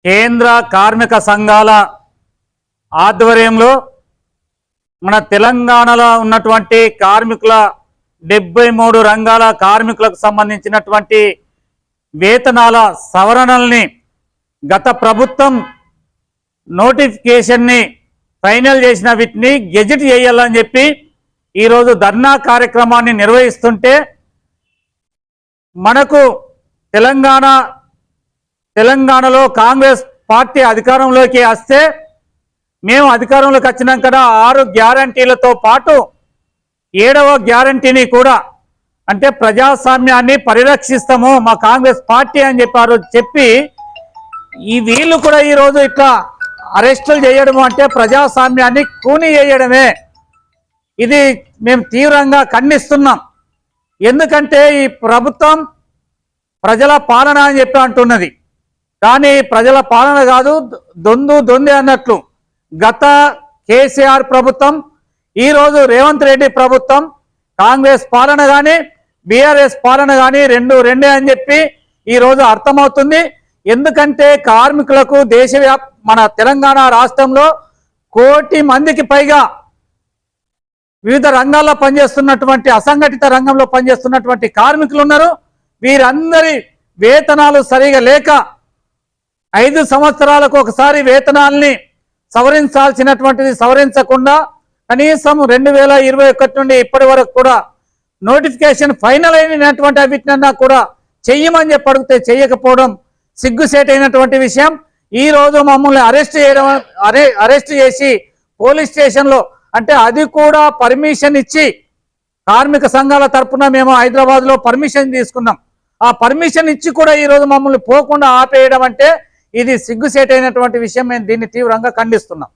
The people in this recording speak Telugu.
కేంద్ర కార్మిక సంఘాల ఆధ్వర్యంలో మన తెలంగాణలో ఉన్నటువంటి కార్మికుల 73 రంగాల కార్మికులకు సంబంధించినటువంటి వేతనాల సవరణల్ని గత ప్రభుత్వం నోటిఫికేషన్ని ఫైనల్ చేసిన వీటిని గెజెట్ చేయాలని చెప్పి ఈరోజు ధర్నా కార్యక్రమాన్ని నిర్వహిస్తుంటే మనకు తెలంగాణలో కాంగ్రెస్ పార్టీ అధికారంలోకి వస్తే మేము అధికారంలోకి వచ్చినాక 6 గ్యారంటీలతో పాటు 7వ గ్యారంటీని కూడా అంటే ప్రజాస్వామ్యాన్ని పరిరక్షిస్తాము మా కాంగ్రెస్ పార్టీ అని చెప్పి ఈ వీళ్ళు కూడా ఈరోజు ఇట్లా అరెస్టులు చేయడము అంటే ప్రజాస్వామ్యాన్ని కూని చేయడమే. ఇది మేము తీవ్రంగా ఖండిస్తున్నాం. ఎందుకంటే ఈ ప్రభుత్వం ప్రజల పాలన అని చెప్పి అంటున్నది, కానీ ప్రజల పాలన కాదు, దొందే అన్నట్లు. గత కేసీఆర్ ప్రభుత్వం, ఈరోజు రేవంత్ రెడ్డి ప్రభుత్వం, కాంగ్రెస్ పాలన కానీ బీఆర్ఎస్ పాలన కానీ రెండే అని చెప్పి ఈరోజు అర్థమవుతుంది. ఎందుకంటే కార్మికులకు మన తెలంగాణ రాష్ట్రంలో 1 కోటి మందికి పైగా వివిధ రంగాల్లో పనిచేస్తున్నటువంటి అసంఘటిత రంగంలో పనిచేస్తున్నటువంటి కార్మికులు ఉన్నారు. వీరందరి వేతనాలు సరిగా లేక 5 సంవత్సరాలకు ఒకసారి వేతనాల్ని సవరించాల్సినటువంటిది సవరించకుండా కనీసం 2021 నుండి ఇప్పటి వరకు కూడా నోటిఫికేషన్ ఫైనల్ అయినటువంటి వీటినన్నా కూడా చెయ్యమని చెప్పి అడిగితే చెయ్యకపోవడం సిగ్గుసేటైనటువంటి విషయం. ఈ రోజు మమ్మల్ని అరెస్ట్ చేసి పోలీస్ స్టేషన్లో, అంటే అది కూడా పర్మిషన్ ఇచ్చి కార్మిక సంఘాల తరఫున మేము హైదరాబాద్లో పర్మిషన్ తీసుకున్నాం. ఆ పర్మిషన్ ఇచ్చి కూడా ఈరోజు మమ్మల్ని పోకుండా ఆపేయడం అంటే ఇది సిగ్గుసేటైనటువంటి విషయం. మేము దీన్ని తీవ్రంగా ఖండిస్తున్నాం.